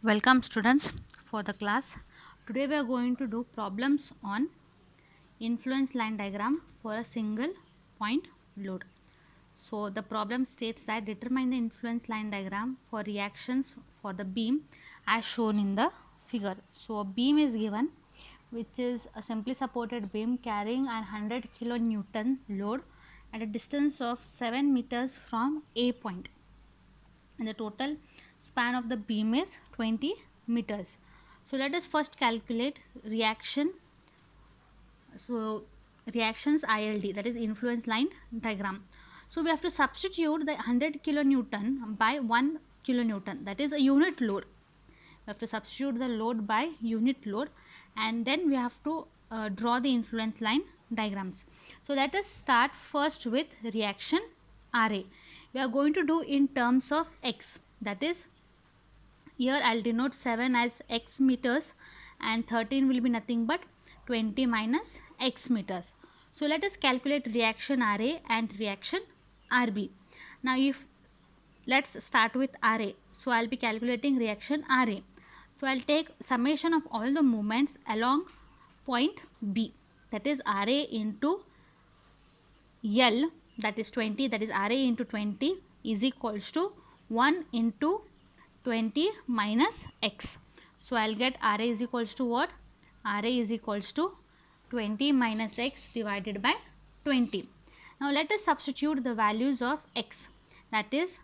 Welcome students for the class. Today we are going to do problems on influence line diagram for a single point load. So the problem states that determine the influence line diagram for reactions for the beam as shown in the figure. So a beam is given which is a simply supported beam carrying an 100 kilonewton load at a distance of 7 meters from A point, and the total span of the beam is 20 meters. So let us first calculate reaction. So reactions ILD, that is influence line diagram. So we have to substitute the 100 kilonewton by 1 kilonewton, that is a unit load. We have to substitute the load by unit load, and then we have to draw the influence line diagrams. So let us start first with reaction RA. We are going to do in terms of x, that is, here I'll denote 7 as x meters and 13 will be nothing but 20 minus x meters. So let us calculate reaction RA and reaction RB. Now if let's start with RA. So I'll be calculating reaction RA. So I'll take summation of all the moments along point B, that is RA into L, that is 20, that is RA into 20 is equals to 1 into 20 minus x. So I'll get RA is equals to what? RA is equals to 20 minus x divided by 20. Now let us substitute the values of x, that is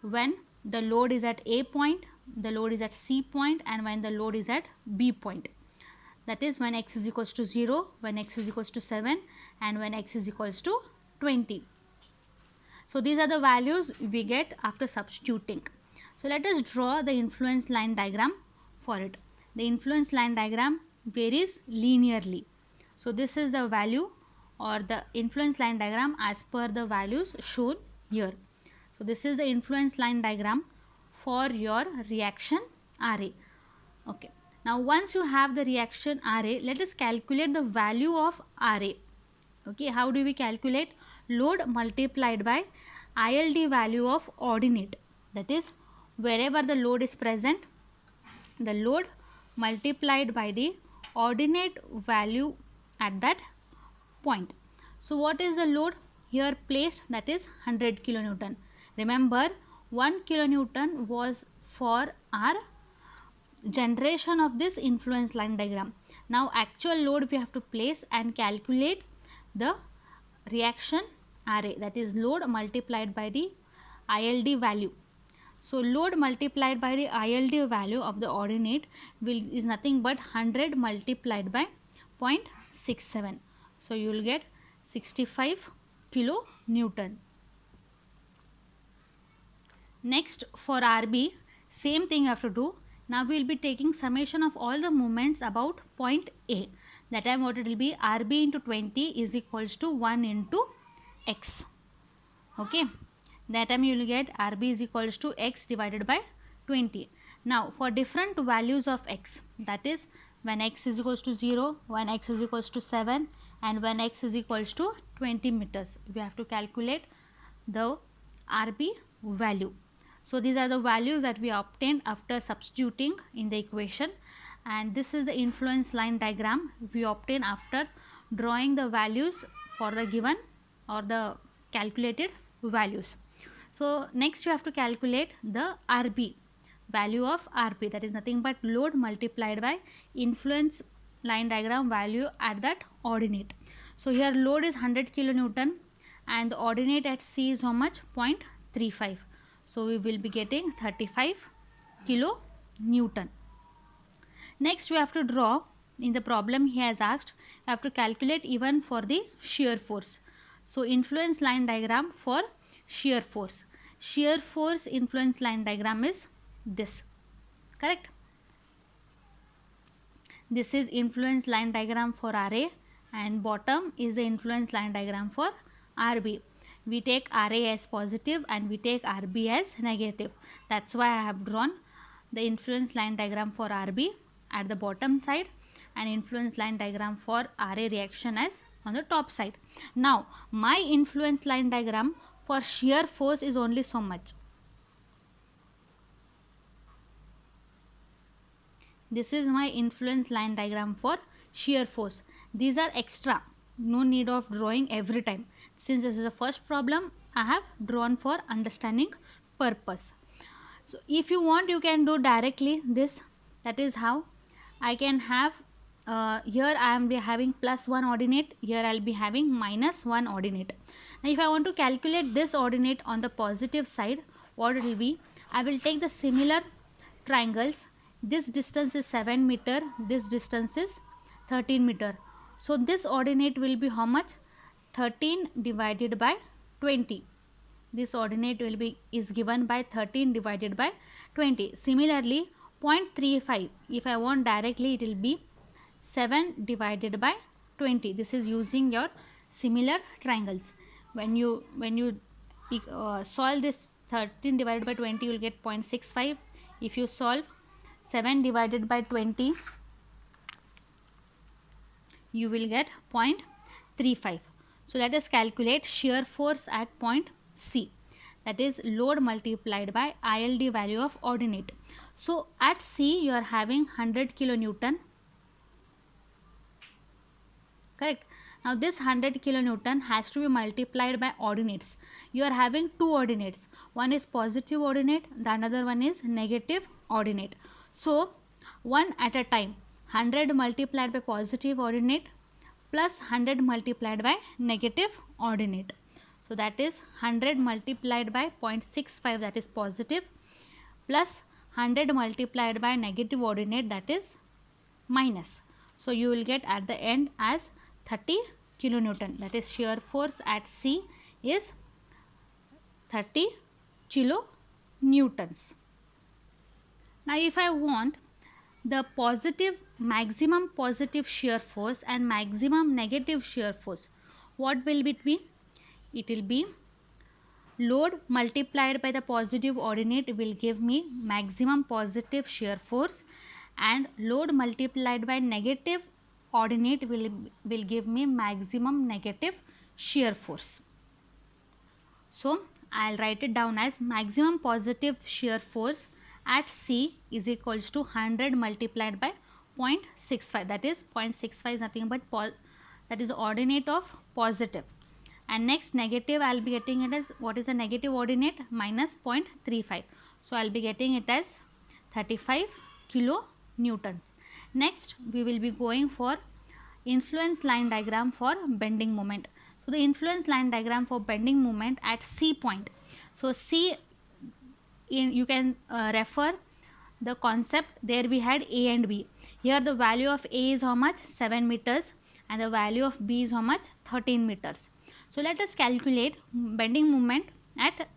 when the load is at A point, the load is at C point, and when the load is at B point. That is when x is equals to 0, when x is equals to 7, and when x is equals to 20. So these are the values we get after substituting. So let us draw the influence line diagram for it. The influence line diagram varies linearly. So this is the value or the influence line diagram as per the values shown here. So this is the influence line diagram for your reaction RA. Okay. Now once you have the reaction RA, let us calculate the value of RA. Okay, how do we calculate? Load multiplied by ILD value of ordinate. That is, wherever the load is present, the load multiplied by the ordinate value at that point. So what is the load here placed? That is 100 kilonewton. Remember, 1 kilonewton was for our generation of this influence line diagram. Now actual load we have to place and calculate the reaction RA, that is load multiplied by the ILD value. So load multiplied by the ILD value of the ordinate is nothing but 100 multiplied by 0.67. So you will get 65 kilonewton. Next, for RB, same thing you have to do. Now we will be taking summation of all the moments about point A. That time what it will be? RB into 20 is equals to 1 into x. Okay. That time you will get RB is equals to x divided by 20. Now for different values of x, that is when x is equals to 0, when x is equals to 7, and when x is equals to 20 meters, we have to calculate the RB value. So these are the values that we obtained after substituting in the equation, and this is the influence line diagram we obtain after drawing the values for the given or the calculated values. So next you have to calculate the RB value of RB, that is nothing but load multiplied by influence line diagram value at that ordinate. So here load is 100 kilonewton and the ordinate at C is how much? 0.35. So we will be getting 35 kilonewton. Next we have to draw, in the problem he has asked, you have to calculate even for the shear force. So influence line diagram for shear force. Shear force influence line diagram is this, correct? This is influence line diagram for RA and bottom is the influence line diagram for RB. We take RA as positive and we take RB as negative. That's why I have drawn the influence line diagram for RB at the bottom side and influence line diagram for RA reaction as on the top side. Now my influence line diagram for shear force is only so much. this is my influence line diagram for shear force. These are extra, no need of drawing every time. Since this is the first problem, I have drawn for understanding purpose. So if you want, you can do directly this. That is how I can have, here I am having +1 ordinate, here I will be having -1 ordinate. Now if I want to calculate this ordinate on the positive side, what it will be, I will take the similar triangles. This distance is 7 meter, this distance is 13 meter. So this ordinate will be how much? 13 divided by 20. This ordinate will be is given by 13 divided by 20. Similarly, 0.35, if I want directly, it will be 7 divided by 20. This is using your similar triangles. When you solve this 13 divided by 20, you will get 0.65. If you solve 7 divided by 20, you will get 0.35. So let us calculate shear force at point C. That is load multiplied by ILD value of ordinate. So at C you are having 100 kilonewton. Correct. Now this 100 kilonewton has to be multiplied by ordinates. You are having two ordinates. One is positive ordinate, the another one is negative ordinate. So one at a time. 100 multiplied by positive ordinate plus 100 multiplied by negative ordinate. So that is 100 multiplied by 0.65, that is positive, plus 100 multiplied by negative ordinate, that is minus. So you will get at the end as 30 kilonewton. That is shear force at C is 30 kilonewtons. Now if I want the maximum positive shear force and maximum negative shear force, what will it be? It will be load multiplied by the positive ordinate will give me maximum positive shear force, and load multiplied by negative ordinate will give me maximum negative shear force. So I will write it down as maximum positive shear force at C is equals to 100 multiplied by 0.65. That is 0.65 is nothing but that is the ordinate of positive. And next negative, I will be getting it as, what is the negative ordinate? Minus 0.35. So I will be getting it as 35 kilonewtons. Next we will be going for influence line diagram for bending moment. So the influence line diagram for bending moment at C point. So C, you can refer the concept. There we had A and B. Here the value of A is how much? 7 meters, and the value of B is how much? 13 meters. So let us calculate bending moment at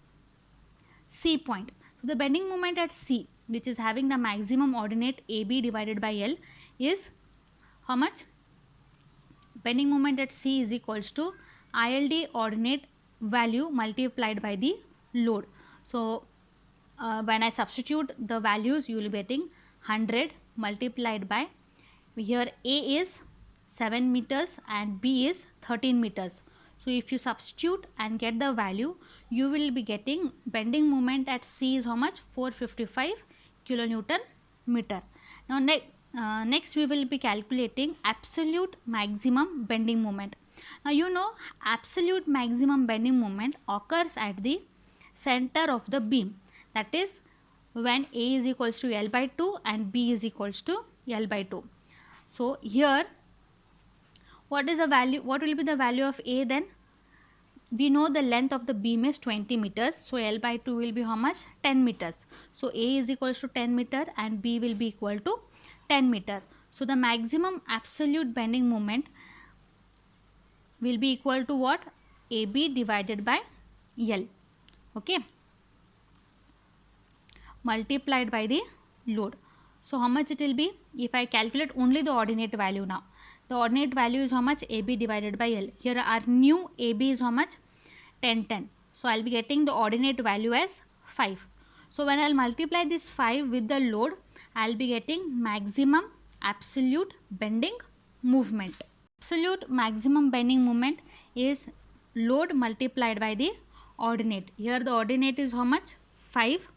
C point. So the bending moment at C, which is having the maximum ordinate AB divided by L, is how much? Bending moment at C is equals to ILD ordinate value multiplied by the load. So when I substitute the values, you will be getting 100 multiplied by, here A is 7 meters and B is 13 meters. So if you substitute and get the value, you will be getting bending moment at C is how much? 455 kilonewton meter. Now next we will be calculating absolute maximum bending moment. Now you know absolute maximum bending moment occurs at the center of the beam. That is when A is equals to L by 2 and B is equals to L by 2. So here what is the value? What will be the value of A then? We know the length of the beam is 20 meters. So L by 2 will be how much? 10 meters. So A is equals to 10 meter and B will be equal to 10 meter. So the maximum absolute bending moment will be equal to what? AB divided by L. Okay. Multiplied by the load. So how much it will be? If I calculate only the ordinate value now. The ordinate value is how much? AB divided by L. Here our new AB is how much? 10. So I will be getting the ordinate value as 5. So when I will multiply this 5 with the load, I will be getting maximum absolute bending movement. Absolute maximum bending moment is load multiplied by the ordinate. Here the ordinate is how much? 5.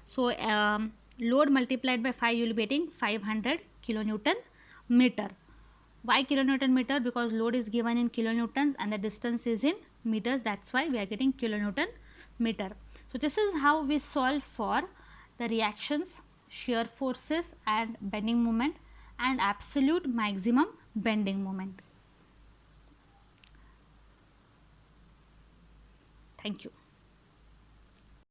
So load multiplied by 5, you will be getting 500 kilonewton meter. Why kilonewton meter? Because load is given in kilonewtons and the distance is in meters. That's why we are getting kilonewton meter. So this is how we solve for the reactions, shear forces and bending moment and absolute maximum bending moment. Thank you.